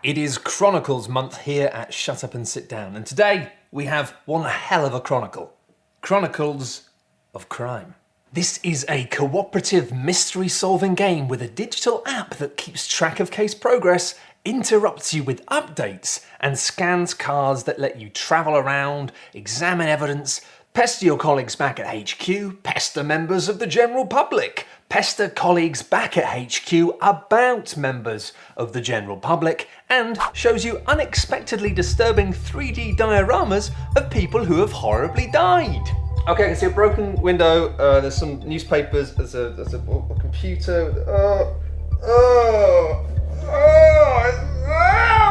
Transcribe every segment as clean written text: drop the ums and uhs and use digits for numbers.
It is Chronicles month here at Shut Up and Sit Down, and today we have one hell of a chronicle. Chronicles of Crime. This is a cooperative mystery-solving game with a digital app that keeps track of case progress, interrupts you with updates, and scans cards that let you travel around, examine evidence, pester your colleagues back at HQ, pester members of the general public, pester colleagues back at HQ about members of the general public, and shows you unexpectedly disturbing 3D dioramas of people who have horribly died. Okay, I can see a broken window, there's some newspapers, there's a computer,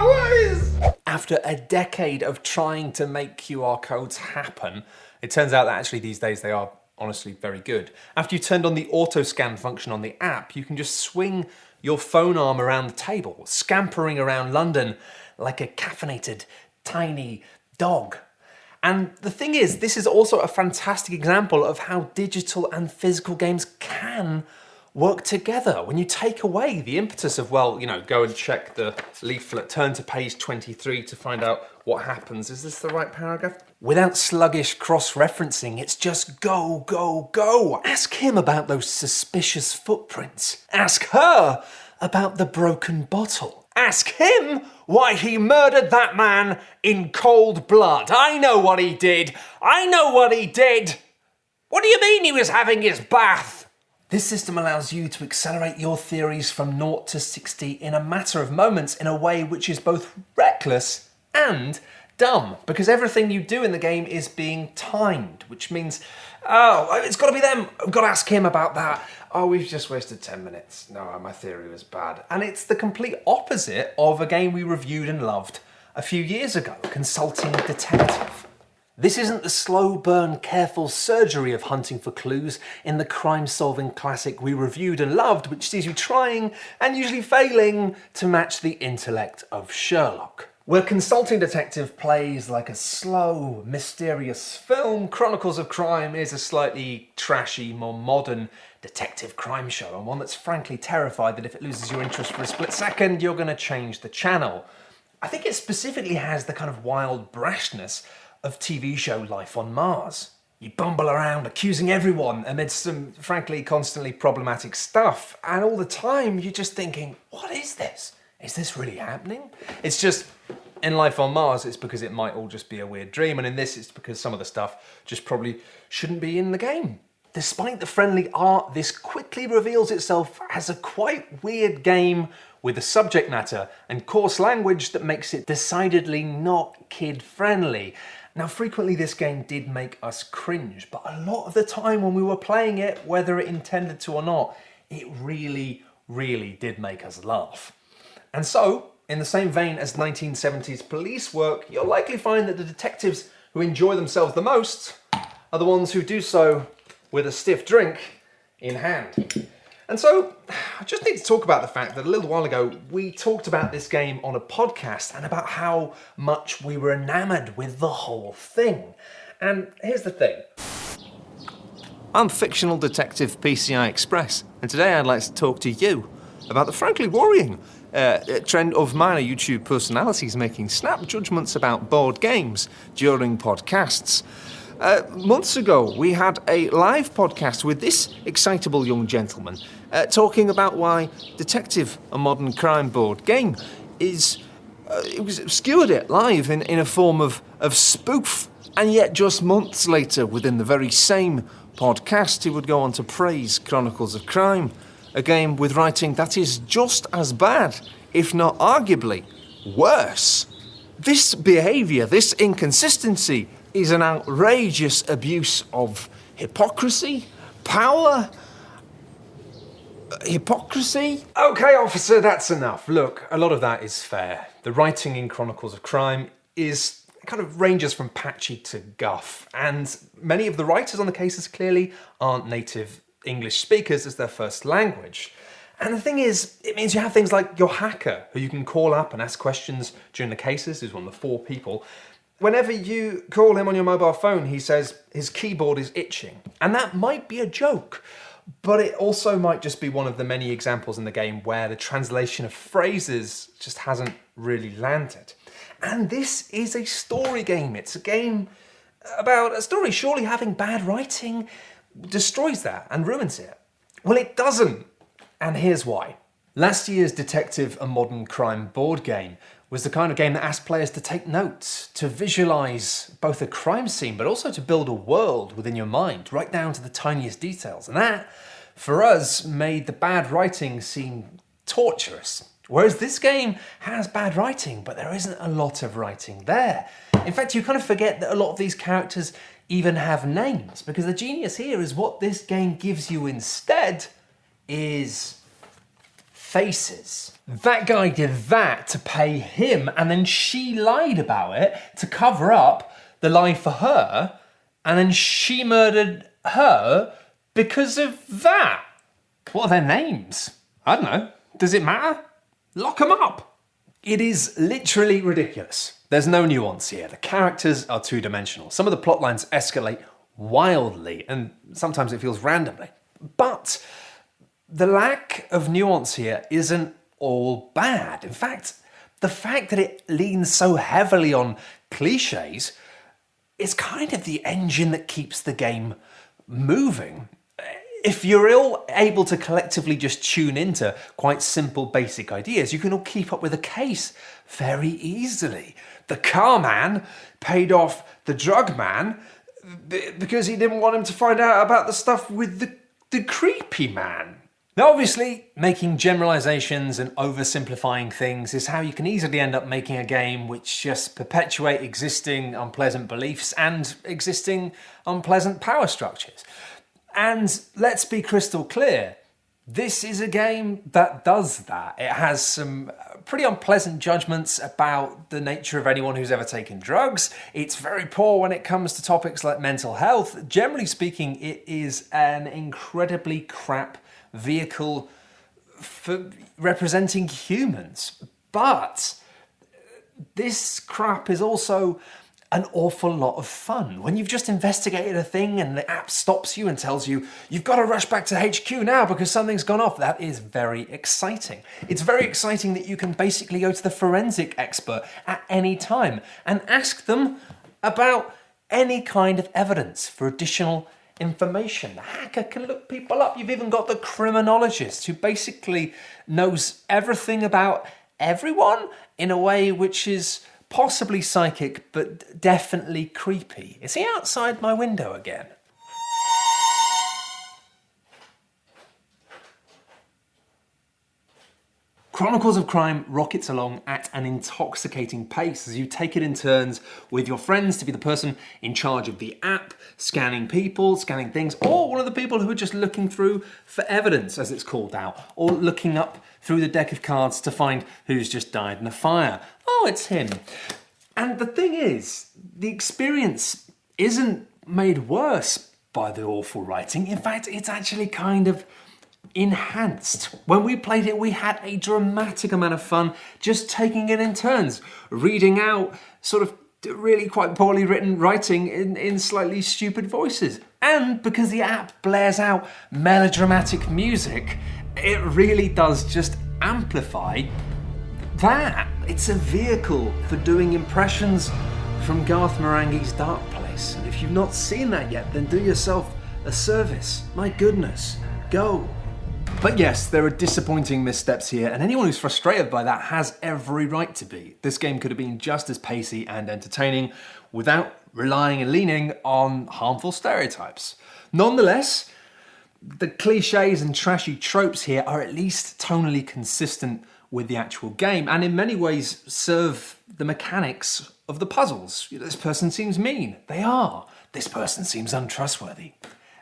what is? After a decade of trying to make QR codes happen, it turns out that actually these days they are honestly very good. After you've turned on the auto scan function on the app, you can just swing your phone arm around the table, scampering around London like a caffeinated tiny dog. And the thing is, this is also a fantastic example of how digital and physical games can work together. When you take away the impetus of, well, you know, go and check the leaflet, turn to page 23 to find out what happens. Is this the right paragraph? Without sluggish cross-referencing, it's just go, go, go. Ask him about those suspicious footprints. Ask her about the broken bottle. Ask him why he murdered that man in cold blood. I know what he did. I know what he did. What do you mean he was having his bath? This system allows you to accelerate your theories from 0 to 60 in a matter of moments in a way which is both reckless and dumb, because everything you do in the game is being timed, which means, oh, it's got to be them. I've got to ask him about that. Oh, we've just wasted 10 minutes. No, my theory was bad. And it's the complete opposite of a game we reviewed and loved a few years ago, Consulting Detective. This isn't the slow burn, careful surgery of hunting for clues in the crime-solving classic we reviewed and loved, which sees you trying and usually failing to match the intellect of Sherlock. Where Consulting Detective plays like a slow, mysterious film, Chronicles of Crime is a slightly trashy, more modern detective crime show, and one that's frankly terrified that if it loses your interest for a split second, you're going to change the channel. I think it specifically has the kind of wild brashness of TV show Life on Mars. You bumble around accusing everyone amidst some, frankly, constantly problematic stuff, and all the time you're just thinking, what is this? Is this really happening? It's just, in Life on Mars, it's because it might all just be a weird dream, and in this, it's because some of the stuff just probably shouldn't be in the game. Despite the friendly art, this quickly reveals itself as a quite weird game with a subject matter and coarse language that makes it decidedly not kid-friendly. Now, frequently this game did make us cringe, but a lot of the time when we were playing it, whether it intended to or not, it really, really did make us laugh. And so, in the same vein as 1970s police work, you'll likely find that the detectives who enjoy themselves the most are the ones who do so with a stiff drink in hand. And so, I just need to talk about the fact that a little while ago, we talked about this game on a podcast and about how much we were enamored with the whole thing. And here's the thing. I'm fictional detective PCI Express, and today I'd like to talk to you about the frankly worrying trend of minor YouTube personalities making snap judgments about board games during podcasts. Months ago, we had a live podcast with this excitable young gentleman talking about why Detective, a modern crime board game, it was obscured it live in a form of spoof. And yet just months later, within the very same podcast, he would go on to praise Chronicles of Crime, a game with writing that is just as bad, if not arguably worse. This behaviour, this inconsistency, is an outrageous abuse of hypocrisy, power, hypocrisy. Okay, officer, that's enough. Look, a lot of that is fair. The writing in Chronicles of Crime kind of ranges from patchy to guff, and many of the writers on the cases clearly aren't native English speakers as their first language. And the thing is, it means you have things like your hacker, who you can call up and ask questions during the cases, who's one of the 4 people. Whenever you call him on your mobile phone, he says his keyboard is itching. And that might be a joke, but it also might just be one of the many examples in the game where the translation of phrases just hasn't really landed. And this is a story game. It's a game about a story. Surely having bad writing destroys that and ruins it. Well, it doesn't. And here's why. Last year's Detective: A Modern Crime board game was the kind of game that asked players to take notes, to visualize both a crime scene, but also to build a world within your mind, right down to the tiniest details. And that, for us, made the bad writing seem torturous. Whereas this game has bad writing, but there isn't a lot of writing there. In fact, you kind of forget that a lot of these characters even have names, because the genius here is what this game gives you instead is faces. That guy did that to pay him, and then she lied about it to cover up the lie for her, and then she murdered her because of that. What are their names? I don't know. Does it matter? Lock them up. It is literally ridiculous. There's no nuance here. The characters are two-dimensional. Some of the plot lines escalate wildly, and sometimes it feels randomly. But the lack of nuance here isn't all bad. In fact, the fact that it leans so heavily on cliches is kind of the engine that keeps the game moving. If you're all able to collectively just tune into quite simple basic ideas, you can all keep up with a case very easily. The car man paid off the drug man because he didn't want him to find out about the stuff with the creepy man. Now, obviously, making generalizations and oversimplifying things is how you can easily end up making a game which just perpetuate existing unpleasant beliefs and existing unpleasant power structures. And let's be crystal clear, this is a game that does that. It has some pretty unpleasant judgments about the nature of anyone who's ever taken drugs. It's very poor when it comes to topics like mental health. Generally speaking, it is an incredibly crap vehicle for representing humans. But this crap is also an awful lot of fun. When you've just investigated a thing and the app stops you and tells you, you've got to rush back to HQ now because something's gone off, that is very exciting. It's very exciting that you can basically go to the forensic expert at any time and ask them about any kind of evidence for additional information. The hacker can look people up. You've even got the criminologist who basically knows everything about everyone in a way which is possibly psychic, but definitely creepy. Is he outside my window again? Chronicles of Crime rockets along at an intoxicating pace as you take it in turns with your friends to be the person in charge of the app, scanning people, scanning things, or one of the people who are just looking through for evidence, as it's called out, or looking up through the deck of cards to find who's just died in a fire. Oh, it's him. And the thing is, the experience isn't made worse by the awful writing. In fact, it's actually kind of enhanced. When we played it, we had a dramatic amount of fun just taking it in turns, reading out sort of really quite poorly written writing in slightly stupid voices. And because the app blares out melodramatic music, it really does just amplify that. It's a vehicle for doing impressions from Garth Marenghi's Dark Place. And if you've not seen that yet, then do yourself a service. My goodness, go. But yes, there are disappointing missteps here, and anyone who's frustrated by that has every right to be. This game could have been just as pacey and entertaining without relying and leaning on harmful stereotypes. Nonetheless, the cliches and trashy tropes here are at least tonally consistent with the actual game, and in many ways serve the mechanics of the puzzles. This person seems mean. They are. This person seems untrustworthy.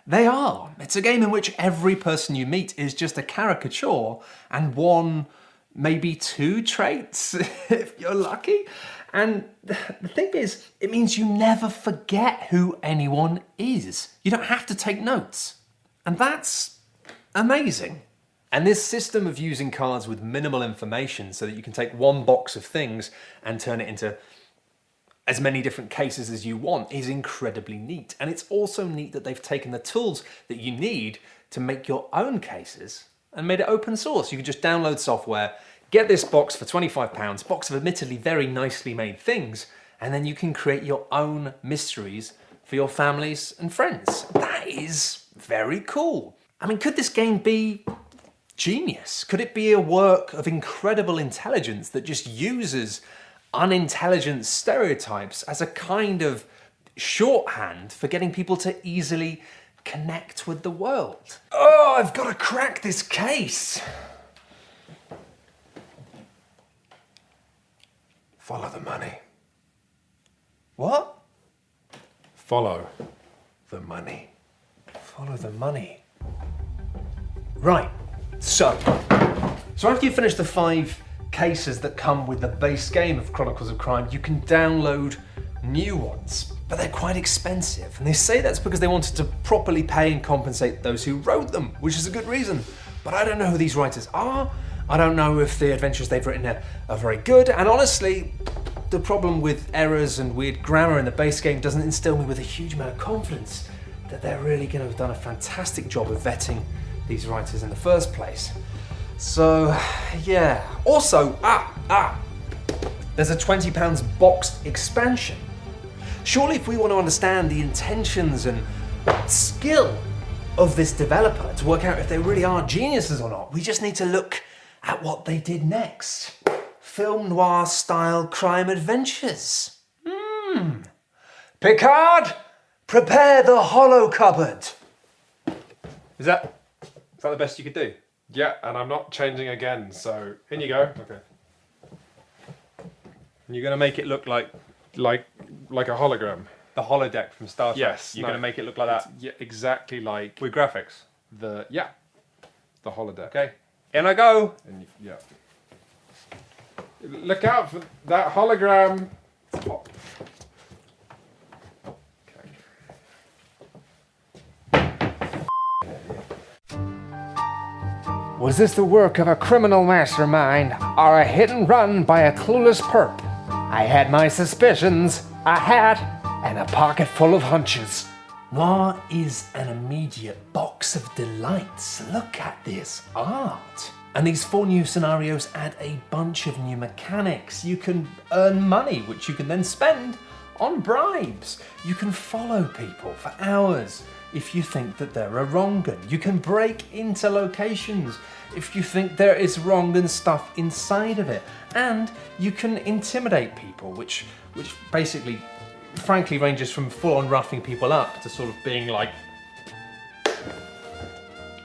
They are. It's a game in which every person you meet is just a caricature and one, maybe two traits, if you're lucky. And the thing is, it means you never forget who anyone is. You don't have to take notes. And that's amazing. And this system of using cards with minimal information so that you can take one box of things and turn it into as many different cases as you want is incredibly neat. And it's also neat that they've taken the tools that you need to make your own cases and made it open source. You could just download software, get this box for £25, box of admittedly very nicely made things, and then you can create your own mysteries for your families and friends. That is very cool. I mean, could this game be genius? Could it be a work of incredible intelligence that just uses unintelligent stereotypes as a kind of shorthand for getting people to easily connect with the world? Oh, I've got to crack this case. Follow the money. What? Follow the money. Follow the money. Right, so after you finish the 5 cases that come with the base game of Chronicles of Crime, you can download new ones, but they're quite expensive. And they say that's because they wanted to properly pay and compensate those who wrote them, which is a good reason. But I don't know who these writers are. I don't know if the adventures they've written are very good. And honestly, the problem with errors and weird grammar in the base game doesn't instill me with a huge amount of confidence that they're really going to have done a fantastic job of vetting these writers in the first place. So, yeah. Also, there's a £20 boxed expansion. Surely if we want to understand the intentions and skill of this developer to work out if they really are geniuses or not, we just need to look at what they did next. Film noir style crime adventures. Picard, prepare the hollow cupboard. Is that the best you could do? Yeah, and I'm not changing again, so in you go. Okay. And you're going to make it look like Like a hologram. the holodeck from Star Trek? Yes. You're going to make it look like that? Yeah, exactly like With graphics? the holodeck. Okay. In I go. And yeah. Look out for that hologram. Oh. Was this the work of a criminal mastermind or a hit and run by a clueless perp? I had my suspicions, a hat, and a pocket full of hunches. Noir is an immediate box of delights. Look at this art. And these 4 new scenarios add a bunch of new mechanics. You can earn money, which you can then spend on bribes. You can follow people for hours if you think that they're a wrong-un. You can break into locations if you think there is wrong-un stuff inside of it. And you can intimidate people, which basically, frankly, ranges from full-on roughing people up to sort of being like...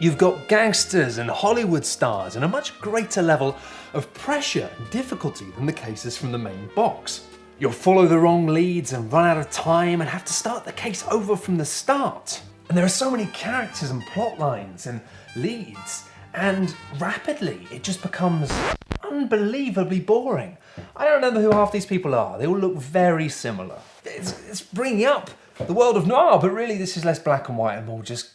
You've got gangsters and Hollywood stars and a much greater level of pressure and difficulty than the cases from the main box. You'll follow the wrong leads and run out of time and have to start the case over from the start. And there are so many characters and plot lines and leads, and rapidly it just becomes unbelievably boring. I don't remember who half these people are. They all look very similar. It's bringing up the world of noir, but really this is less black and white and more just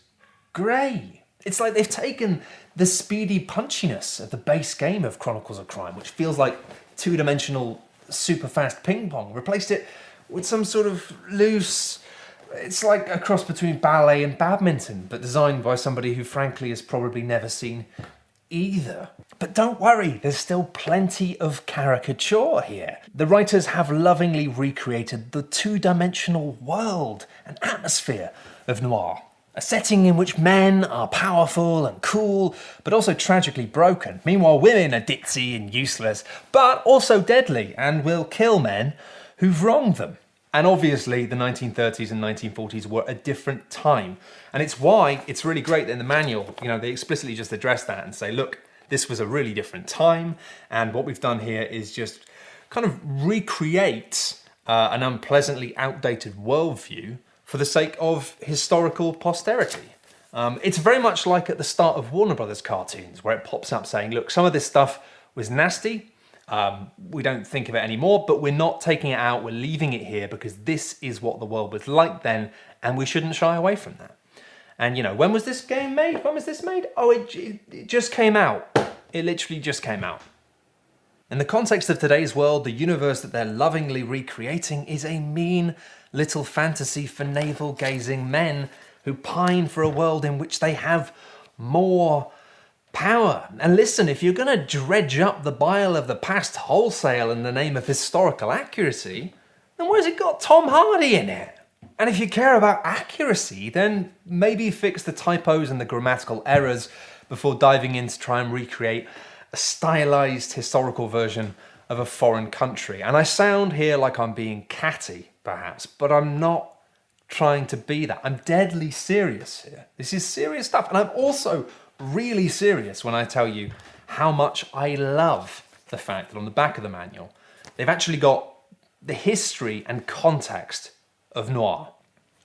grey. It's like they've taken the speedy punchiness of the base game of Chronicles of Crime, which feels like 2-dimensional super fast ping pong, replaced it with some sort of loose... It's like a cross between ballet and badminton, but designed by somebody who frankly has probably never seen either. But don't worry, there's still plenty of caricature here. The writers have lovingly recreated the 2-dimensional world and atmosphere of noir. A setting in which men are powerful and cool, but also tragically broken. Meanwhile, women are ditzy and useless, but also deadly and will kill men who've wronged them. And obviously, the 1930s and 1940s were a different time. And it's why it's really great that in the manual, they explicitly just address that and say, look, this was a really different time. And what we've done here is just kind of recreate an unpleasantly outdated worldview for the sake of historical posterity. It's very much like at the start of Warner Brothers cartoons, where it pops up saying, look, some of this stuff was nasty. We don't think of it anymore, but we're not taking it out. We're leaving it here because this is what the world was like then, and we shouldn't shy away from that. And when was this game made? When was this made? Oh, it just came out. It literally just came out. In the context of today's world, the universe that they're lovingly recreating is a mean little fantasy for navel-gazing men who pine for a world in which they have more power. And listen, if you're going to dredge up the bile of the past wholesale in the name of historical accuracy, then where's it got Tom Hardy in it? And if you care about accuracy, then maybe fix the typos and the grammatical errors before diving in to try and recreate a stylized historical version of a foreign country. And I sound here like I'm being catty, perhaps, but I'm not trying to be that. I'm deadly serious here. This is serious stuff. And I'm also really serious when I tell you how much I love the fact that on the back of the manual, they've actually got the history and context of noir.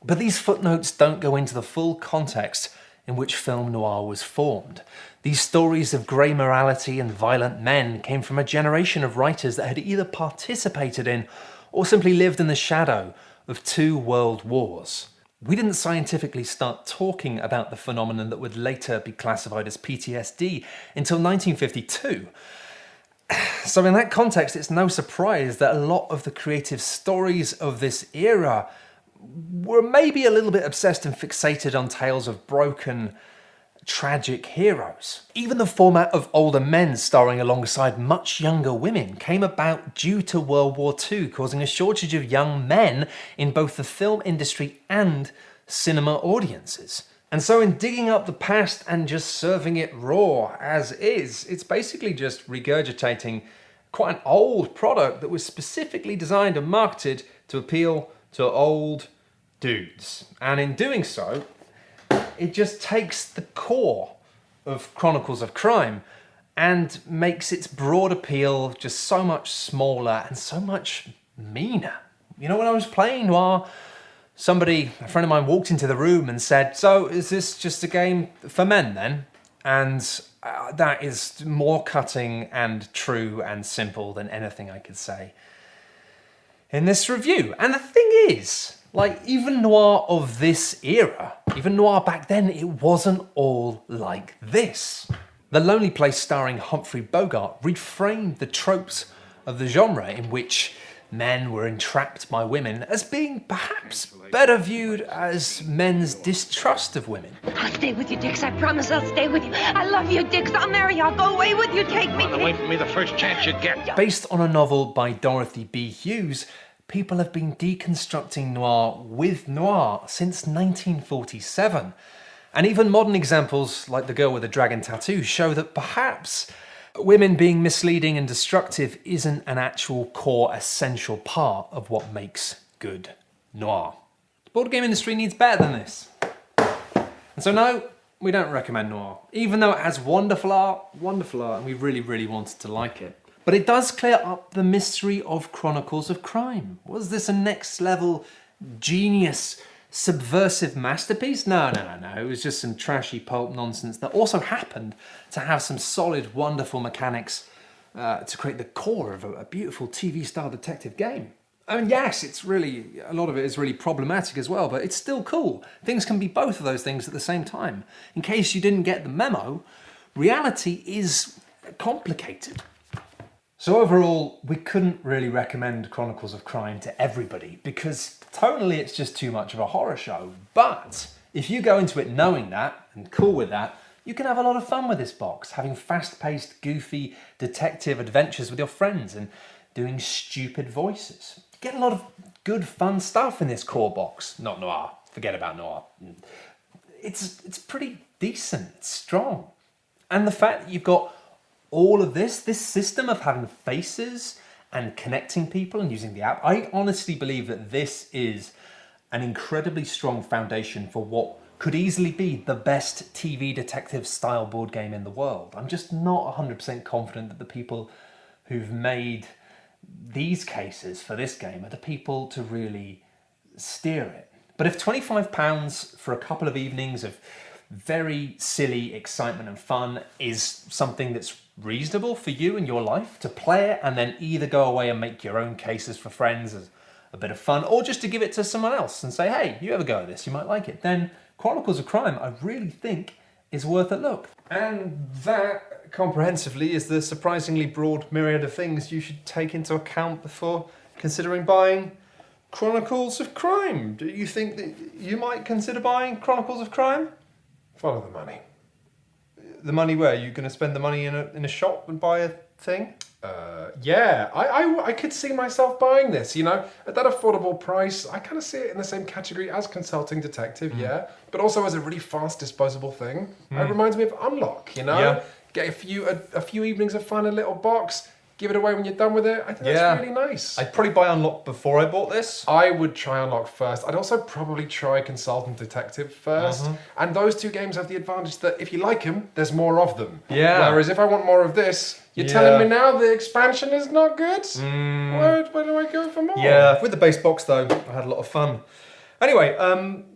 But these footnotes don't go into the full context in which film noir was formed. These stories of grey morality and violent men came from a generation of writers that had either participated in or simply lived in the shadow of 2 world wars. We didn't scientifically start talking about the phenomenon that would later be classified as PTSD until 1952. So in that context, it's no surprise that a lot of the creative stories of this era were maybe a little bit obsessed and fixated on tales of broken, tragic heroes. Even the format of older men starring alongside much younger women came about due to World War II, causing a shortage of young men in both the film industry and cinema audiences. And so in digging up the past and just serving it raw as is, it's basically just regurgitating quite an old product that was specifically designed and marketed to appeal to old dudes. And in doing so, it just takes the core of Chronicles of Crime and makes its broad appeal just so much smaller and so much meaner. You know, when I was playing Noir, a friend of mine walked into the room and said, "So is this just a game for men then?" And that is more cutting and true and simple than anything I could say in this review. And the thing is, like, even noir of this era, even noir back then, it wasn't all like this. The Lonely Place starring Humphrey Bogart reframed the tropes of the genre in which men were entrapped by women as being perhaps better viewed as men's distrust of women. I'll stay with you, Dix. I promise I'll stay with you. I love you, Dix. I'll marry you. I'll go away with you. Take me. Run away from me the first chance you get. Based on a novel by Dorothy B. Hughes, people have been deconstructing noir with noir since 1947. And even modern examples like The Girl with the Dragon Tattoo show that perhaps women being misleading and destructive isn't an actual core essential part of what makes good noir. The board game industry needs better than this. And so no, we don't recommend noir, even though it has wonderful art, and we really, really wanted to like it. But it does clear up the mystery of Chronicles of Crime. Was this a next level genius subversive masterpiece? No. It was just some trashy pulp nonsense that also happened to have some solid, wonderful mechanics to create the core of a beautiful TV-style detective game. I mean, yes, a lot of it is really problematic as well, but it's still cool. Things can be both of those things at the same time. In case you didn't get the memo, reality is complicated. So overall, we couldn't really recommend Chronicles of Crime to everybody because tonally it's just too much of a horror show. But if you go into it knowing that and cool with that, you can have a lot of fun with this box, having fast-paced, goofy detective adventures with your friends and doing stupid voices. You get a lot of good, fun stuff in this core box. Not noir. Forget about noir. It's pretty decent. It's strong. And the fact that you've got all of this system of having faces and connecting people and using the app, I honestly believe that this is an incredibly strong foundation for what could easily be the best TV detective style board game in the world. I'm just not 100% confident that the people who've made these cases for this game are the people to really steer it. But if £25 for a couple of evenings of very silly excitement and fun is something that's reasonable for you in your life to play it and then either go away and make your own cases for friends as a bit of fun, or just to give it to someone else and say, hey, you ever go at this, you might like it, then Chronicles of Crime, I really think, is worth a look. And that, comprehensively, is the surprisingly broad myriad of things you should take into account before considering buying Chronicles of Crime. Do you think that you might consider buying Chronicles of Crime? Follow the money. the money where? Are you going to spend the money in a shop and buy a thing? Yeah, I could see myself buying this, you know, at that affordable price. I kind of see it in the same category as Consulting Detective, yeah, but also as a really fast disposable thing. It reminds me of Unlock, you know? Yeah. Get a few evenings of fun, a little box, give it away when you're done with it. I think that's really nice. I'd probably buy Unlock before I bought this. I would try Unlock first. I'd also probably try Consultant Detective first. And those two games have the advantage that if you like them, there's more of them. Yeah. Whereas if I want more of this, you're telling me now the expansion is not good? Where do I go for more? Yeah, with the base box though, I had a lot of fun. Anyway,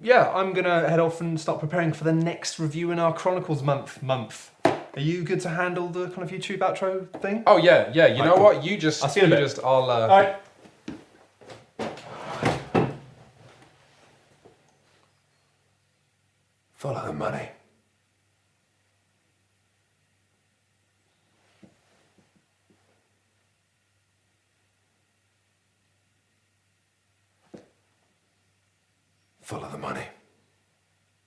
yeah, I'm gonna head off and start preparing for the next review in our Chronicles month. Are you good to handle the kind of YouTube outro thing? Oh yeah. You know what? You just. I'll see you in a bit. All right. Follow the money. Follow the money.